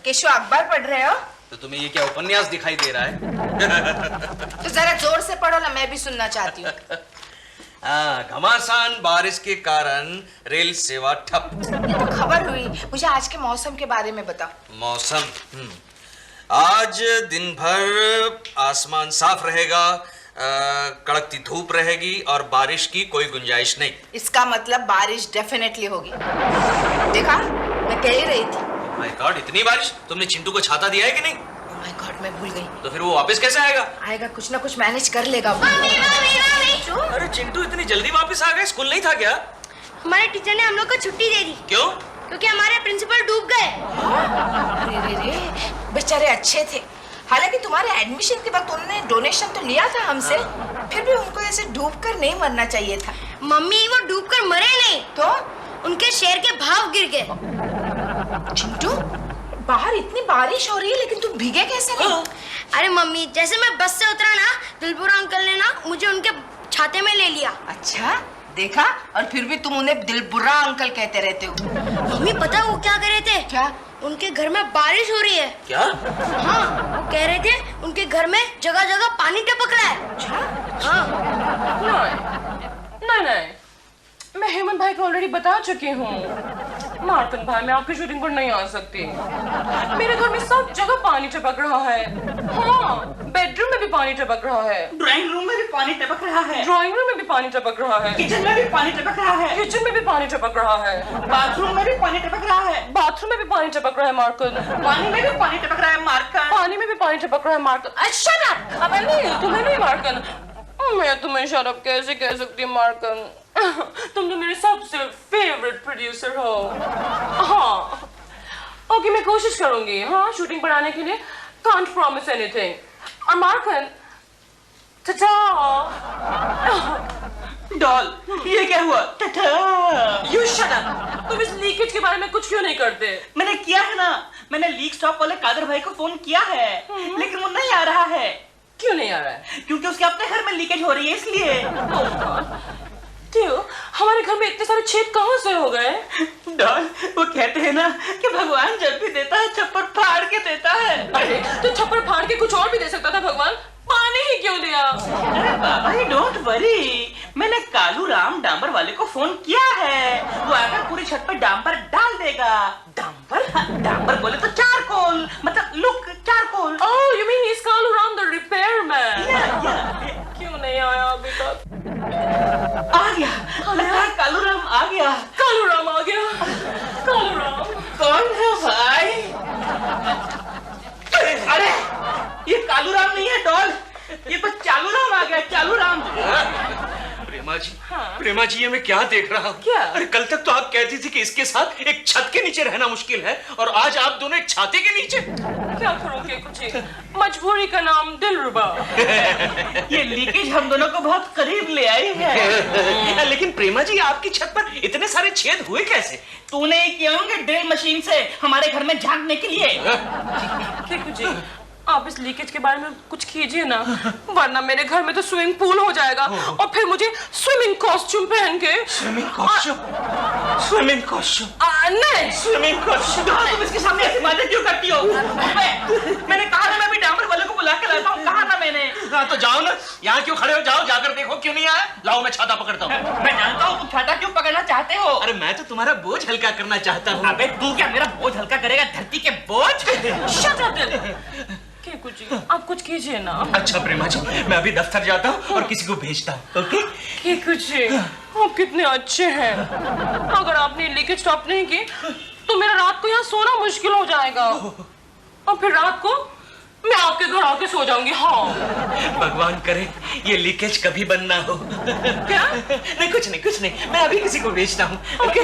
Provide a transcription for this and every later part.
केशव अखबार पढ़ रहे हो? तो तुम्हें ये क्या उपन्यास दिखाई दे रहा है? तो जरा जोर से पढ़ो ना, मैं भी सुनना चाहती हूँ। घमासान बारिश के कारण रेल सेवा ठप। ये तो खबर हुई, मुझे आज के मौसम के बारे में बताओ। मौसम आज दिन भर आसमान साफ रहेगा, कड़कती धूप रहेगी और बारिश की कोई गुंजाइश नहीं। इसका मतलब बारिश डेफिनेटली होगी। देखा, मैं कह ही रही थी। माय गॉड, इतनी बारिश! तुमने चिंटू को छाता दिया है कि नहीं? ओह माय गॉड, मैं भूल गई। तो फिर वो वापस कैसे आएगा? आएगा, कुछ ना कुछ मैनेज कर लेगा वो। अरे चिंटू इतनी जल्दी वापस आ गए? स्कूल नहीं था क्या? हमारे टीचर ने हम लोग को छुट्टी दे दी। क्यों? क्योंकि हमारे प्रिंसिपल डूब गए। अरे रे रे, बेचारे अच्छे थे। हालांकि तुम्हारे एडमिशन के वक्त उन्होंने डोनेशन तो लिया था हमसे, फिर भी उनको ऐसे डूब कर नहीं मरना चाहिए था। मम्मी, वो डूब कर मरे नहीं, तो उनके शेर के भाव गिर गए। चिंटू, बाहर इतनी बारिश हो रही है लेकिन तुम भीगे कैसे नहीं? अरे मम्मी, जैसे मैं बस से उतरा ना, दिलपुरा अंकल ने ना मुझे उनके छाते में ले लिया। अच्छा, देखा, और फिर भी तुम उन्हें दिलबुरा अंकल कहते रहते हो। मम्मी, पता है वो क्या कर रहे थे? क्या? उनके घर में बारिश हो रही है। क्या? हाँ, वो कह रहे थे उनके घर में जगह जगह पानी टपक रहा है। अच्छा? हाँ। नहीं, मैं हेमंत भाई को ऑलरेडी बता चुकी हूँ। मार्तन भाई, मैं आपकी शूटिंग पर नहीं आ सकती। मेरे घर में सब जगह पानी टपक रहा है। हाँ, बेडरूम में भी पानी टपक रहा है, ड्राइंग रूम में भी पानी टपक रहा है, ड्राइंग रूम में भी पानी टपक रहा है, किचन में भी पानी टपक रहा है, किचन में भी पानी टपक रहा है, बाथरूम में भी पानी टपक रहा है, बाथरूम में भी पानी टपक रहा है मार्कन, पानी में भी पानी टपक रहा है मार्कन, पानी में भी पानी टपक रहा है मार्कन। Shut up! अब नहीं, तुम्हें नहीं मार्कन। मैं तुम्हें शट अप कैसे कह सकती हूँ मार्कन? तुम तो मेरे सबसे फेवरेट प्रोड्यूसर हो। हाँ, ओके, मैं कोशिश करूंगी। हाँ, शूटिंग पर आने के लिए। Can't promise anything. और मार्कन, टाटा। डॉल, ये क्या हुआ? टाटा। You shut up! तुम इस लीकेज के बारे में कुछ क्यों नहीं करते? मैंने किया है ना, मैंने लीक स्टॉप वाले कादर भाई को फोन किया है, लेकिन वो नहीं आ रहा है। क्यों नहीं आ रहा है? क्योंकि उसके अपने घर में लीकेज हो रही है, इसलिए। क्यों? हमारे घर में इतने सारे छेद कहाँ से हो गए? डॉल, वो कहते हैं ना कि भगवान जब भी देता है छप्पर फाड़ के देता है। अरे, तो छप्पर फाड़ के कुछ और भी दे सकता था भगवान, पानी ही क्यों दिया? अरे बाबा, डोंट वरी, मैंने कालू राम डांबर वाले को फोन किया है, वो आकर पूरी छत पर डांबर डाल देगा। डांबर? हाँ, डांबर बोले तो चारकोल, मतलब look charcoal. Oh, you mean he's Kalu Ram the repairman? क्यों नहीं आया अभी तक? आ गया, लगता है कालू राम आ गया। कालू राम आ गया। कालू राम कौन है भाई? अरे, ये कालू राम नहीं है डॉल, ये तो चालू राम आ गया, चालू राम। प्रेमा जी, प्रेमा जी, ये मैं क्या देख रहा हूँ? क्या? अरे कल तक तो आप कहती थी कि इसके साथ एक छत के नीचे रहना मुश्किल है, और आज आप दोनों एक छाते के नीचे। क्या करोगे? कुछ मजबूरी का नाम दिलरुबा। ये लीकेज हम दोनों को बहुत करीब ले आई है। लेकिन प्रेमा जी, आपकी छत पर इतने सारे छेद हुए कैसे? तूने ही किया होंगे ड्रिल मशीन से हमारे घर में झांकने के लिए। केकू जी, आप इस लीकेज के बारे में कुछ कीजिए ना, वरना मेरे घर में तो स्विमिंग पूल हो जाएगा और फिर मुझे स्विमिंग कॉस्ट्यूम पहन के। Swimming costume? Swimming costume? नहीं, स्विमिंग कॉस्ट्यूम? तुम इसके सामने ऐसी बातें क्यों करती हो? मैंने कहा ना, मैं भी डांबर वाले को बुला के लाता हूँ, कहा ना मैंने। हाँ, तो जाओ ना, यहाँ क्यों खड़े हो? जाओ, जाकर देखो क्यों नहीं आया। लाओ, मैं छाता पकड़ता हूँ। मैं जानता हूँ तुम छाता क्यों पकड़ना चाहते हो। अरे मैं तो तुम्हारा बोझ हल्का करना चाहता हूँ। अबे तू क्या मेरा बोझ हल्का करेगा, धरती के बोझ? शट अप दिल। केकू जी, आप कुछ कीजिए ना। अच्छा प्रेमा जी, मैं अभी दफ्तर जाता हूँ और किसी को भेजता हूँ। ओके? केकू जी, आप कितने अच्छे हैं। अगर आपने लीकेज स्टॉप नहीं की तो मेरा रात को यहाँ सोना मुश्किल हो जाएगा, और फिर रात को मैं आपके घर आके सो जाऊंगी। हाँ, भगवान करे ये लीकेज कभी बंद ना हो। क्या? नहीं, कुछ नहीं, मैं अभी किसी को भेजता हूँ। ओके?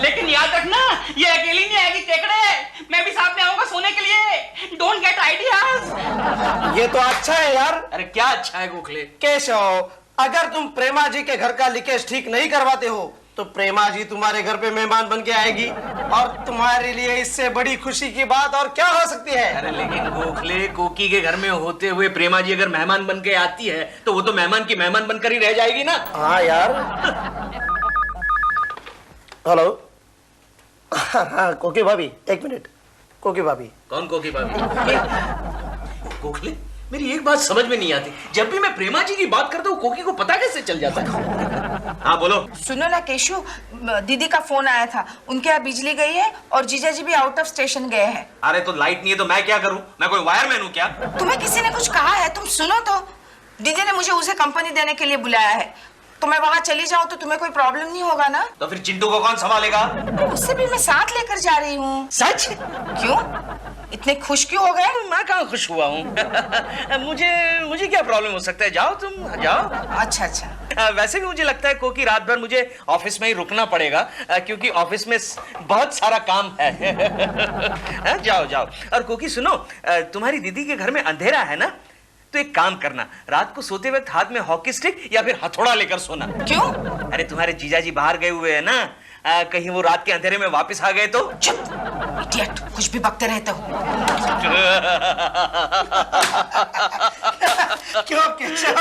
लेकिन याद रखना, ये अकेली नहीं आएगी टेकड़े, मैं भी साथ में आऊंगा सोने के लिए। Don't get ideas. ये तो अच्छा है यार। अरे क्या अच्छा है गोखले? केशव, अगर तुम प्रेमा जी के घर का लीकेज ठीक नहीं करवाते हो तो प्रेमा जी तुम्हारे घर पे मेहमान बन के आएगी, और तुम्हारे लिए इससे बड़ी खुशी की बात और क्या हो सकती है। अरे लेकिन गोखले, कोकी के घर में होते हुए प्रेमा जी अगर मेहमान बन के आती है तो वो तो मेहमान की मेहमान बनकर ही रह जाएगी ना। हाँ यार। हेलो। हाँ कोकी भाभी, एक मिनट, कोकी भाभी। कौन कोकी भाभी? गोखले, मेरी एक बात समझ में नहीं आती, जब भी मैं प्रेमा जी की बात करता हूँ कोकी को पता कैसे चल जाता है? हाँ बोलो। सुनो ना केशु, दीदी का फोन आया था, उनके यहाँ बिजली गई है और जीजा जी भी आउट ऑफ स्टेशन गए हैं। अरे तो लाइट नहीं है तो मैं क्या करूँ? मैं कोई वायरमैन हूँ क्या? तुम्हें किसी ने कुछ कहा है? तुम सुनो तो, दीदी ने मुझे उसे कंपनी देने के लिए बुलाया है, तो मैं वहाँ चली जाऊँ तो तुम्हें कोई प्रॉब्लम नहीं होगा ना? तो फिर चिंटू को कौन संभालेगा? उससे भी मैं साथ लेकर जा रही हूँ। सच? क्यों इतने खुश क्यों हो गए? मैं कहाँ खुश हुआ हूँ? मुझे क्या प्रॉब्लम हो सकता है? जाओ तुम जाओ। अच्छा अच्छा। वैसे भी मुझे लगता है कोकी रात भर मुझे ऑफिस में ही रुकना पड़ेगा, क्योंकि ऑफिस में बहुत सारा काम है। जाओ जाओ। और कोकी सुनो, तुम्हारी दीदी के घर में अंधेरा है ना, तो एक काम करना, रात को सोते वक्त हाथ में हॉकी स्टिक या फिर हथौड़ा लेकर सोना। क्यों? अरे तुम्हारे जीजाजी बाहर गए हुए हैं ना, कहीं वो रात के अंधेरे में वापस आ गए तो? चुप इडियट, कुछ भी बकते रहते हो। क्यों केशव,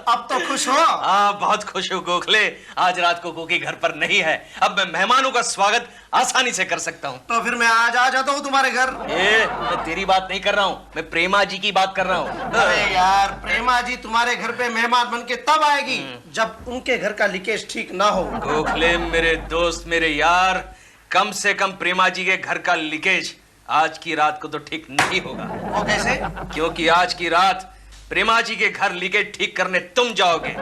अब तो खुश हो? हाँ बहुत खुश हूँ गोखले, आज रात को कोकी घर पर नहीं है, अब मैं मेहमानों का स्वागत आसानी से कर सकता हूँ। तो फिर मैं आज आ जाता हूँ तुम्हारे घर। मैं तेरी बात नहीं कर रहा हूँ, मैं प्रेमा जी की बात कर रहा हूँ। अरे यार, प्रेमा जी तुम्हारे घर पे मेहमान बन के तब आएगी जब उनके घर का लीकेज ठीक ना हो। गोखले मेरे दोस्त, मेरे यार, कम से कम प्रेमा जी के घर का लीकेज आज की रात को तो ठीक नहीं होगा। वो कैसे? क्योंकि आज की रात प्रेमा जी के घर लीकेज ठीक करने तुम जाओगे,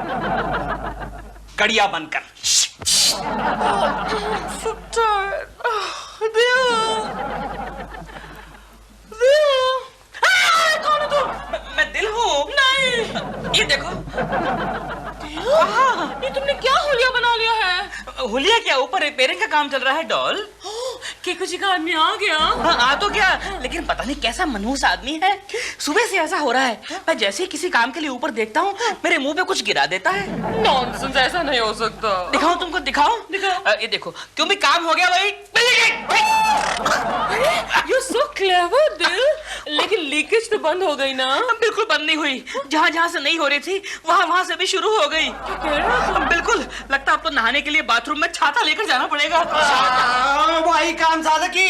कड़िया बनकर। कौन हो तुम? मैं दिल हूँ। नहीं, ये देखो। ये तुमने क्या हुलिया बना लिया है? हुलिया क्या, ऊपर रिपेयरिंग का काम चल रहा है डॉल। केकू जी का आदमी आ गया। हाँ आ तो क्या, लेकिन पता नहीं कैसा मनहूस आदमी है, सुबह से ऐसा हो रहा है, मैं जैसे ही किसी काम के लिए ऊपर देखता हूँ मेरे मुंह पे कुछ गिरा देता है। नॉनसेंस, ऐसा नहीं हो सकता। दिखाऊं तुमको? दिखाऊं? दिखाओ। ये देखो, क्यों भी काम हो गया भाई। You're so clever, दिल। लेकिन लीकेज तो बंद हो गई ना? बिल्कुल बंद नहीं हुई, जहाँ जहाँ से नहीं हो रही थी वहाँ से भी शुरू हो गई। बिल्कुल, लगता अब तो नहाने के लिए बाथरूम में छाता लेकर जाना पड़ेगा। वही काम ज्यादा की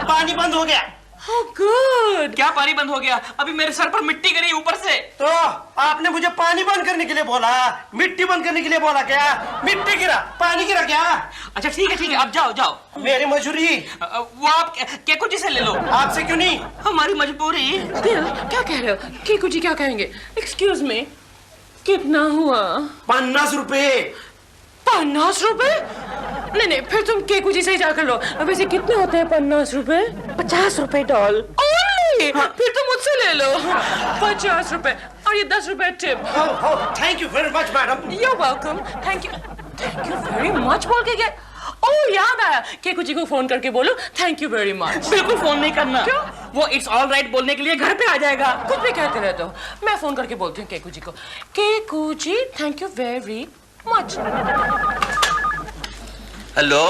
पानी बंद हो गया। How good। क्या पानी बंद हो गया? अभी मेरे सर पर मिट्टी गिरी ऊपर से। तो आपने मुझे पानी बंद करने के लिए बोला, मिट्टी बंद करने के लिए बोला क्या? मिट्टी गिरा, पानी गिरा क्या? अच्छा ठीक है, अब जाओ जाओ। मेरी मजबूरी वो आप केकू जी से ले लो। आपसे क्यों नहीं? हमारी मजबूरी। दिल, क्या कह रहे हो? केकू जी क्या कहेंगे? Excuse me, कितना हुआ? 50 रुपए। 50 रुपए? नहीं, फिर तुम केकू जी से ही जाकर लो। अब ऐसे कितने होते हैं 50 रुपए? 50 रुपए डॉल। ओनली? फिर तुम मुझसे ले लो। 50 रुपए और ये 10 रुपए tip. Thank you very much madam. You're welcome. Thank you very much बोल के गया। ओह याद आया, केकू जी को फोन करके बोलो थैंक यू वेरी मच। बिल्कुल फोन नहीं करना। क्यों? वो इट्स ऑल राइट बोलने के लिए घर पे आ जाएगा। कुछ भी कहते रहते हो। मैं फोन करके बोलती हूँ केकू जी को, Keku ji thank you very much. Hello.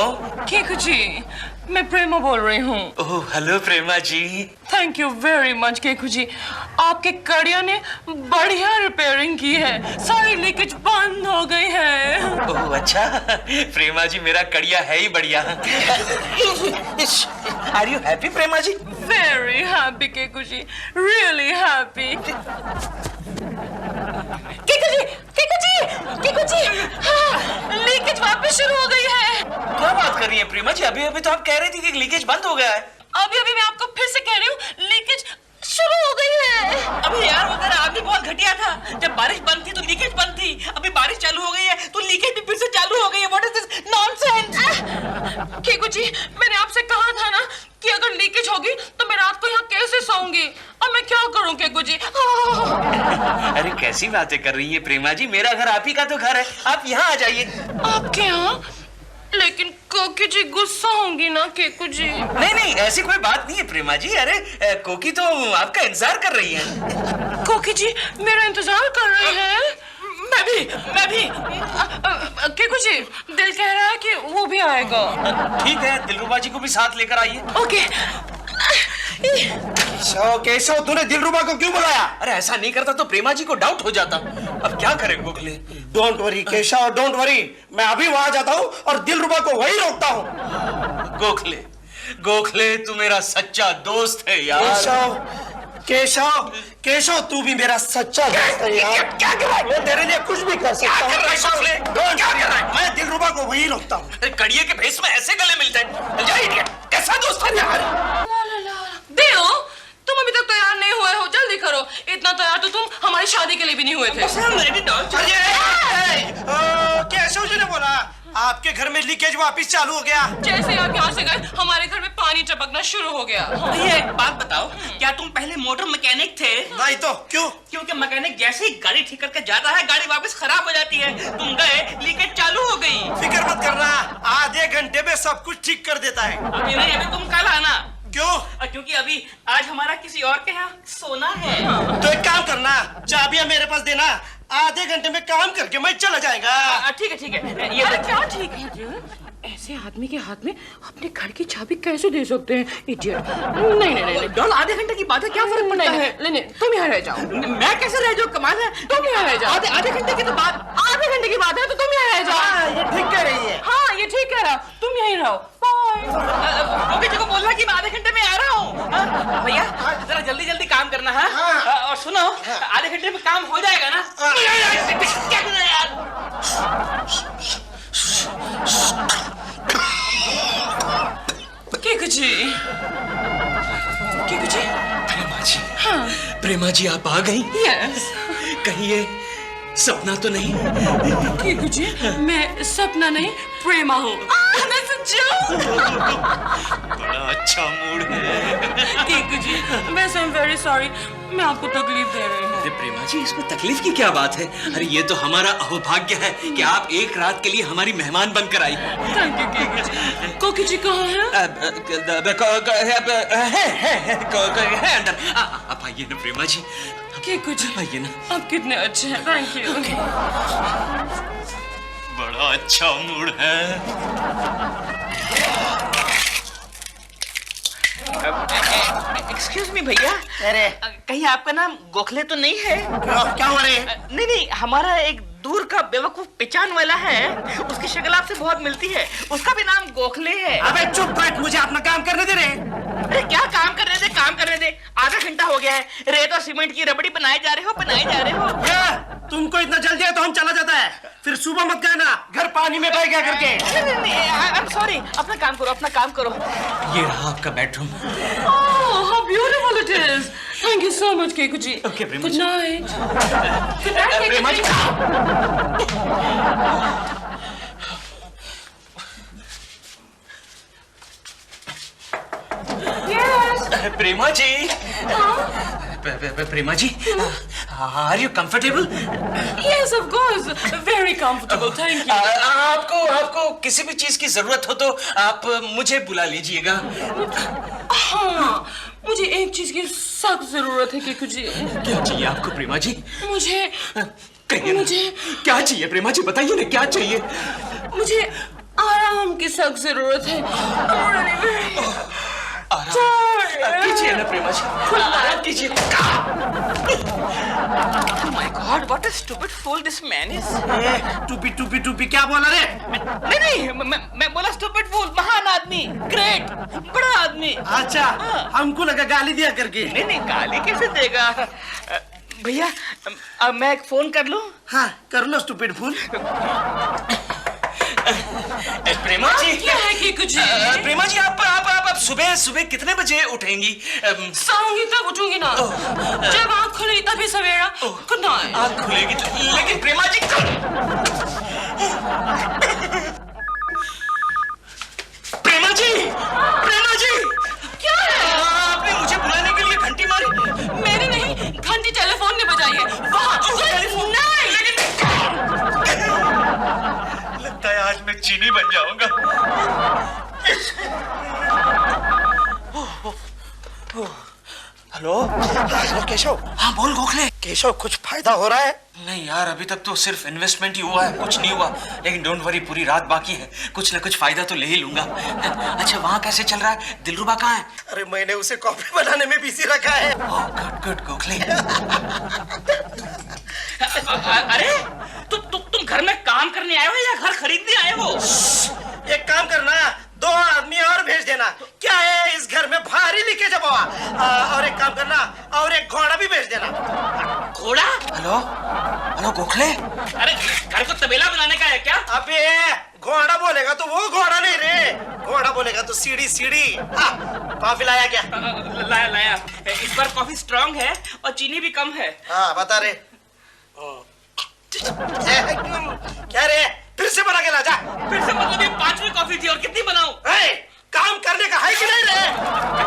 Keku ji, मैं प्रेमा बोल रही हूँ। Oh hello Prema ji. Thank you very much Keku ji, आपके कड़िया ने बढ़िया रिपेयरिंग की है, सारी लीकेज बंद हो गई है। ओह अच्छा, प्रेमा जी मेरा कड़िया है ही बढ़िया। Are you happy Prema ji? Very happy Keku ji, really happy. Keku ji, हाँ, लीकेज वापस शुरू हो गई है। क्या बात कर रही है प्रेमा जी? अभी तो आप कह रही थी कि लीकेज बंद हो गया है। अभी मैं आपको फिर से कह रही हूँ, लीकेज शुरू हो गई है। अबे यार, वो तेरा आदमी बहुत घटिया था। जब बारिश बंद थी तो लीकेज बंद थी, अभी बारिश चालू हो गई है तो लीकेज भी फिर से चालू हो गई है। What is this nonsense? Keku ji, मैंने आपसे कहा था ना कि अगर लीकेज होगी तो मैं रात को यहाँ कैसे सोऊंगी। अब मैं क्या करूँ केकू जी? अरे कैसी बातें कर रही है प्रेमा जी, मेरा घर आप ही का तो घर है, आप यहाँ आ जाइए। आपके यहाँ? लेकिन कोकी जी गुस्सा होंगी ना केकू जी। नहीं ऐसी कोई बात नहीं है प्रेमा जी। अरे कोकी तो आपका इंतजार कर रही है। कोकी जी मेरा इंतजार कर रही है। मैं भी। केकू जी, दिल कह रहा है कि वो भी आएगा। ठीक है, दिलरुबा जी को भी साथ लेकर आइए। ओके। केशव, तूने दिलरुबा को क्यों बुलाया? अरे ऐसा नहीं करता तो प्रेमा जी को डाउट हो जाता। अब क्या करें Gokhale? Don't worry Keshav, don't worry, मैं अभी वहां जाता हूँ और दिलरुबा को वहीं रोकता हूँ। गोखले, गोखले तू मेरा सच्चा दोस्त है यार। केशव केशव केशव, तू भी मेरा सच्चा दोस्त है यार। क्या कर रहा है? मैं तेरे लिए कुछ भी कर सकता हूँ। क्या कर रहा है? मैं दिलरुबा को वही रोकता हूँ। अरे कड़िए के भेस में ऐसे गले मिलते हैं? जा इडियट, कैसा दोस्त है यार? बिल, तुम अभी तक तैयार नहीं हुए हो, जल्दी करो। इतना तैयार तो तुम हमारी शादी के लिए भी नहीं हुए थे। केशव जी ने बोला आपके घर में लीकेज वापिस चालू हो गया। जैसे ही आप यहाँ से गए हमारे घर में पानी टपकना शुरू हो गया। भैया एक बात बताओ, क्या तुम पहले मोटर मैकेनिक थे? नहीं तो क्यों? क्योंकि मैकेनिक जैसे ही गाड़ी ठीक करके जाता है गाड़ी वापस खराब हो जाती है। तुम गए, लीकेज चालू हो गई। फिक्र मत करना, आधे घंटे में सब कुछ ठीक कर देता है। अभी नहीं, अभी तुम कल आना। क्यों? क्योंकि अभी आज हमारा किसी और के यहाँ सोना है। तो एक काम करना, चाबियां मेरे पास देना, आधे घंटे में काम करके मैं चला जाएगा। ठीक है ठीक है। ये अरे क्या ठीक है? ऐसे आदमी के हाथ में अपने घर की चाबी कैसे दे सकते हैं? इडियट। नहीं नहीं नहीं डॉल, आधे घंटे की बात है, क्या फर्क पड़ता है? नहीं, तुम यहाँ रह जाओ। मैं कैसे रह जाऊँ? कमाल है। तुम यहाँ रह जाओ। आधे घंटे की तो बात। आधे घंटे की बात है तो तुम यहाँ रह जाओ। ये ठीक कह रही है। हाँ, ये ठीक कह रहा। तुम यहीं रहो। बाय। ओके, को बोलना कि मैं आधे घंटे में आ रहा हूँ। भैया जरा जल्दी जल्दी काम करना है। और सुनो, आधे घंटे में काम हो जाएगा ना? क्या करना है यार? केकू जी, केकू जी। प्रेमा जी, हाँ। प्रेमा जी आप आ गई? यस। कहीं ये सपना तो नहीं? केकू जी, मैं सपना नहीं प्रेमा हूँ। बड़ा अच्छा मूड है। केकू जी, वैसे आई एम वेरी सॉरी, मैं आपको तकलीफ दे रही हूँ। अरे प्रेमा जी, इसमें तकलीफ की क्या बात है? अरे ये तो हमारा अहोभाग्य है कि आप एक रात के लिए हमारी मेहमान बनकर आई। थैंक यू केकू जी। कोकी जी कहाँ है? है अंदर। आप आइए ना प्रेमा जी, केकू जी, आइए ना। आप कितने अच्छे हैं। Thank you. बड़ा अच्छा मूड है। एक्सक्यूज मी भैया, अरे कहीं आपका नाम गोखले तो नहीं है? क्या हो रहे हैं? नहीं नहीं, हमारा एक दूर का बेवकूफ पहचान वाला है, उसकी शक्ल आपसे बहुत मिलती है, उसका भी नाम गोखले है। अबे चुप बैठ, मुझे अपना काम करने दे रहे। अरे क्या काम करने दे, काम करने दे। आधा घंटा हो गया है, रेत और सीमेंट की रबड़ी बनाए जा रहे हो, बनाए जा रहे हो। तुमको इतना जल्दी है तो हम चला जाता है, फिर सुबह मत कहना घर पानी में बह गया करके। आई एम सॉरी, अपना काम करो, अपना काम करो। ये रहा आपका bedroom. Oh, how beautiful it is. Thank you so much, Keiko ji. Okay, Prema Good ji. night. Good night, Keiko Prema ji. Yes. Prema ji, Prema ji, are you comfortable? Yes, of course. Very comfortable. Thank you. आपको किसी भी चीज की जरूरत हो तो आप मुझे बुला लीजिएगा। हाँ, मुझे एक चीज की सख्त जरूरत है केकू जी। क्या चाहिए आपको प्रेमा जी? मुझे कहिए ना। मुझे क्या चाहिए प्रेमा जी, बताइए ना क्या चाहिए? मुझे आराम की सख्त जरूरत है। कीजिए ना प्रेमा जी, आराम कीजिए। Oh my God, what a stupid fool this man is. टूपी टूपी टूपी क्या बोला रे? नहीं, मैं बोला stupid fool, महान आदमी, ग्रेट, बड़ा आदमी। अच्छा, हमको लगा गाली दिया करके। नहीं, गाली कैसे देगा? भैया, अब मैं एक फोन कर लूं? हाँ कर लो स्टूपिड फूल। प्रेमा जी, क्या है केकू जी? प्रेमा जी आप सुबह कितने बजे उठेंगी? साऊंगी तब उठूंगी ना। जब आँख खुली तभी सवेरा। Good night. आँख खुलेगी तो, लेकिन प्रेमा जी प्रेमा जी, प्रेमा जी, क्या है? आपने मुझे बुलाने के लिए घंटी मारी। मैंने नहीं, घंटी टेलीफोन ने बजाई है। वहाँ नहीं। लगता है आज मैं चीनी बन जाऊंगा। Hello hello Keshav. हाँ बोल गोखले। केशव कुछ फायदा हो रहा है? नहीं यार, अभी तक तो सिर्फ इन्वेस्टमेंट ही हुआ है, कुछ नहीं हुआ। लेकिन डोंट वरी, पूरी रात बाकी है, कुछ ना कुछ फायदा तो ले ही लूंगा। अच्छा वहाँ कैसे चल रहा है? दिलरुबा कहाँ है? अरे मैंने उसे कॉफी बनाने में बिजी रखा है। Good good Gokhale. अरे तुम घर में काम करने आए हो या घर खरीदने आए हो? एक काम करना, 2 आदमी और भेज देना। क्या है इस घर में भारी लीकेज है बाबा। और एक काम करना, और एक घोड़ा भी भेज देना। घोड़ा? हेलो हेलो गोखले, अरे घर को तबेला बनाने का है क्या? अबे घोड़ा बोलेगा तो वो घोड़ा नहीं रे, घोड़ा बोलेगा तो सीढ़ी सीढ़ी। कॉफी लाया क्या? लाया लाया। इस बार कॉफी स्ट्रांग है और चीनी भी कम है। हाँ बता रे। क्या रे, फिर से बना के ला जा। फिर से मतलब ये 5वीं कॉफी थी और कितनी बनाऊं? काम करने का है कि नहीं रे?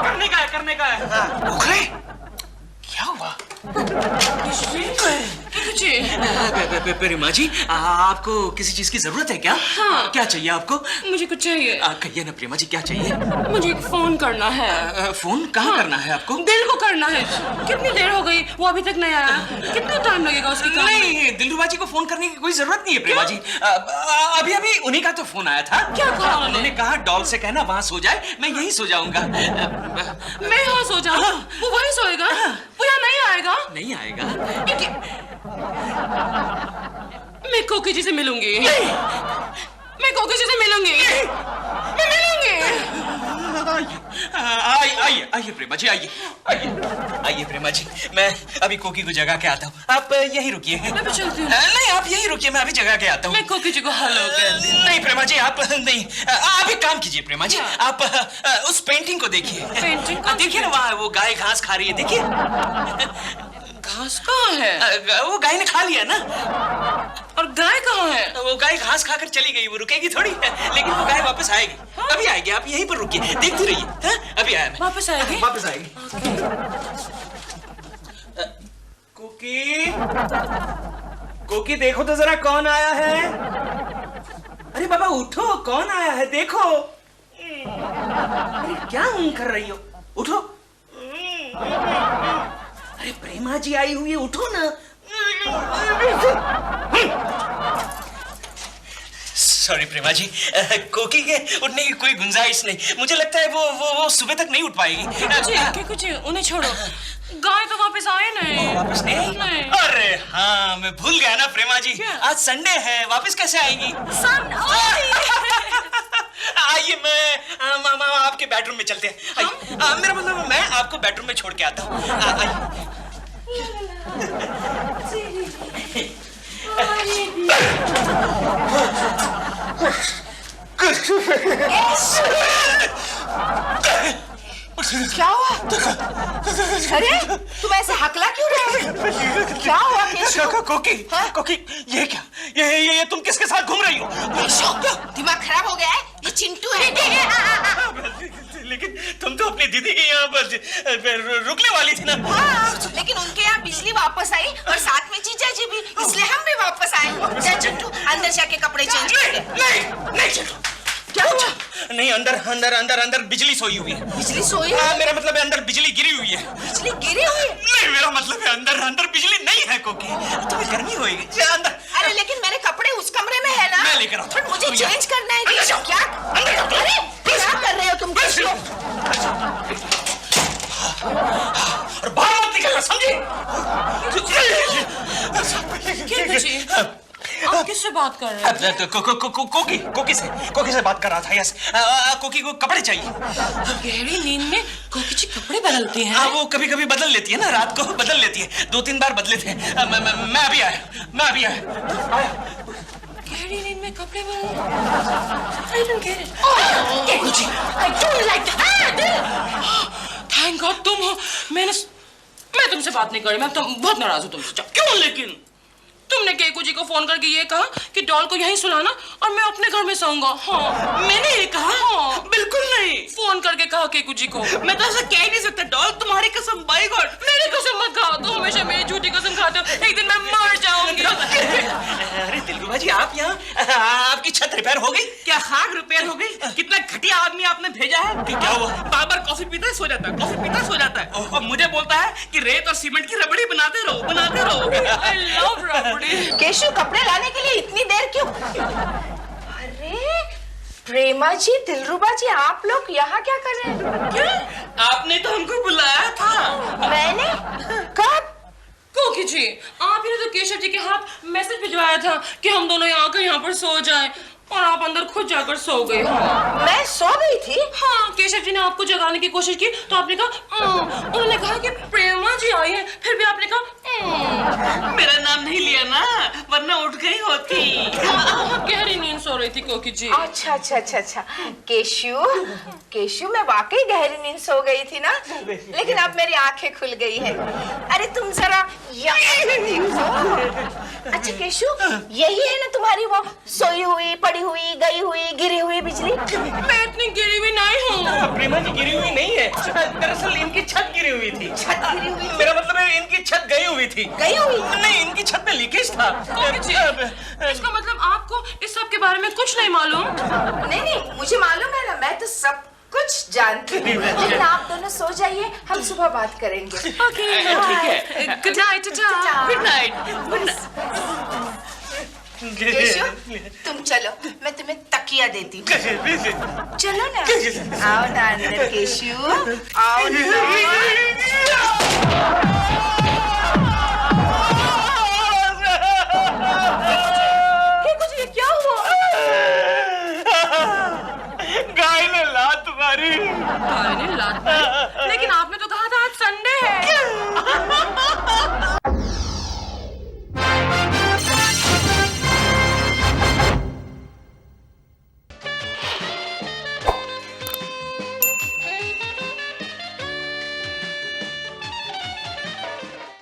करने का है, करने का है। गोखले क्या हुआ? प्रेमा जी, आपको किसी चीज की जरूरत है क्या? हाँ। क्या चाहिए आपको? मुझे कुछ चाहिए। कहिए ना प्रेमा जी, क्या चाहिए? मुझे एक फोन करना है। फोन कहाँ करना है आपको? दिल को करना है। कितनी देर हो गई, वो अभी तक नहीं आया। कितना टाइम लगेगा उसके काम में? नहीं, दिलरुबा जी को फोन करने की कोई जरूरत नहीं है प्रेमा जी। अभी अभी उन्हीं का तो फोन आया था। क्या कहा उन्होंने कहा डॉल से कहना वहाँ सो जाए, मैं यहीं सो जाऊंगा। मैं यहाँ सो जाऊँ? वो वहीं सोएगा? वो यहाँ नहीं आएगा? नहीं आएगा? मैं कोकी जी से मिलूंगी। मैं कोकी जी से मिलूंगी। मैं मिलूंगी। आइए आइए प्रेमा जी, आइए आइए आइए प्रेमा जी, मैं अभी कोकी को जगा के आता हूँ, आप यहीं रुकिए। मैं भी चलती हूँ। नहीं, आप यहीं रुकिए, मैं अभी जगा के आता हूँ। मैं कोकी जी को हेलो कर दूँ। नहीं प्रेमा जी, आप नहीं, आप एक काम कीजिए प्रेमा जी, क्या? आप उस पेंटिंग को देखिए। पेंटिंग को? देखिए ना, वहाँ वो गाय घास खा रही है, देखिए। घास कहाँ है? वो गाय ने खा लिया ना। और गाय कहाँ है? वो गाय घास खाकर चली गई, वो रुकेगी थोड़ी, लेकिन वो गाय वापस आएगी। अभी आएगी, आप यहीं पर रुकिए, देखती रहिए। हाँ? अभी आया मैं। वापस आएगी? वापस आएगी। कोकी, कोकी देखो तो जरा कौन आया है। अरे बाबा उठो, कौन आया है देखो। अरे क्या कर रही हो, उठो। अरे प्रेमा जी आई हुई है, उठो ना। सॉरी प्रेमा जी, कोकी के उठने की कोई गुंजाइश नहीं। मुझे लगता है वो सुबह तक नहीं उठ पाएगी। कुछ उन्हें छोड़ो। गाय तो वापस आए नहीं। वापस नहीं आई? नहीं। अरे हाँ, मैं भूल गया ना प्रेमा जी। क्या? आज संडे है, वापस कैसे आएगी? आइए, मैं मामा आपके बेडरूम में चलते हैं। आइए, मेरा मतलब मैं आपको बेडरूम में छोड़ के आता हूँ। आइए। क्या हुआ? अरे तुम ऐसे हकला क्यों रहे हो? क्या हुआ केशव? कोकी, हाँ? कोकी, ये क्या? ये तुम किसके साथ घूम रही हो? केशव, दिमाग खराब हो गया है? ये चिंटू है। लेकिन तुम तो अपनी दीदी के यहाँ पर रुकने वाली थी ना। हाँ, लेकिन उनके यहाँ बिजली वापस आई और साथ में जीजा जी भी, इसलिए हम भी वापस आए। जा चिंटू, अंदर जाके कपड़े चेंज कर ले। नहीं चिंटू। क्या हुआ? नहीं, अंदर बिजली सोई हुई है। बिजली सोई है? हाँ, मेरा मतलब है अंदर बिजली गिरी हुई है। बिजली गिरी हुई है? नहीं, मेरा मतलब है अंदर बिजली नहीं है कोकी। तुम्हें गर्मी होएगी, जा अंदर। अरे लेकिन मेरे कपड़े उस कमरे में है ना। मैं लेकर आता हूँ। मुझे चेंज करना है। अंदर जाओ। क्या? अंदर जाओ। अरे क्या कर रहे हो तुम? और बाहर मत निकलना, समझी? आप किससे बात कर रहे हैं? कोकी से बात कर रहा था। यस, कोकी को कपड़े चाहिए। गहरी नींद में कोकी जी कपड़े बदलती हैं? वो कभी कभी बदल लेती है ना, रात को बदल लेती है। 2-3 बार बदले थे। मैं अभी आया। गहरी नींद में कपड़े बदल। I don't get it. I don't like that. Thank God तुम हो। मैं तुमसे बात नहीं कर रही। मैं बहुत नाराज हूँ तुमसे। क्यों लेकिन? तुमने केकू जी को फोन करके ये कहा कि डॉल को यहीं सुलाना और मैं अपने घर में सोऊंगा। हाँ, मैंने ये कहा? हाँ। बिल्कुल नहीं। फोन करके कहा केकू जी को। मैं तो ऐसा कह ही नहीं सकता। डॉल, तुम्हारी कसम, बाय गॉड। मेरी कसम मत खाओ, तुम हमेशा मेरी झूठी कसम खाते हो। एक दिन मैं मर जाऊंगी। अरे दिलरुबा जी, आप यहाँ, आपकी छत रिपेयर हो गई? क्या खाक रिपेयर हो गई? कितना घटिया आदमी आपने भेजा है। क्या हुआ? बार कॉफी पीता है, सो जाता है, कॉफी पीता है, सो जाता है, और मुझे बोलता है कि रेत और सीमेंट की रबड़ी बनाते रहो। I love रबड़ी। केशव, कपड़े लाने के लिए इतनी देर क्यों? अरे प्रेमा जी, दिलरुबा जी, आप लोग यहाँ क्या कर रहे हैं? क्या? आपने तो हमको बुलाया था। मैंने? कब? कोकी जी, आप ही ने तो केशव जी के हाथ मैसेज भिजवाया था कि हम दोनों यहाँ आकर यहाँ पर सो जाएं। और आप अंदर खुद जाकर सो गए। मैं सो गई थी? हाँ, केशव जी ने आपको जगाने की कोशिश की तो आपने कहा उन्होंने कहा कि प्रेमा जी आई है, फिर भी आपने कहा मेरा नाम नहीं लिया ना, वरना उठ गई होती। गहरी नींद सो रही थी कोकी जी। अच्छा अच्छा अच्छा अच्छा। केशु, केशु मैं वाकई गहरी नींद सो गई थी ना, लेकिन अब मेरी आंखें खुल गई है। अरे तुम जरा यहाँ देखो। अच्छा केशु, यही है ना तुम्हारी वो सोई हुई, पड़ी हुई, गई हुई, गिरी हुई बिजली? मैं इतनी गिरी हुई नहीं हूँ। प्रेमा जी गिरी हुई नहीं है, दरअसल इनकी छत गिरी हुई थी। छत गिरी हुई? मेरा मतलब है इनकी छत गई हुई थी। गई हुई? नहीं, इनकी छत में लीकेज था। कोकी जी, इसका मतलब आपको इस सब के बारे में कुछ नहीं मालूम? नहीं नहीं, मुझे मालूम है ना, मैं तो सब कुछ जानती हूँ। लेकिन आप दोनों सो जाइए, हम सुबह बात करेंगे। ओके, ठीक है। Good night. Good night. Keshu, तुम चलो, मैं तुम्हें तकिया देती हूँ। चलो ना, आओ ना अंदर केशु, आओ कुछ ये क्या हुआ? गाय ने लात मारी। लेकिन आपने तो कहा था आज संडे है।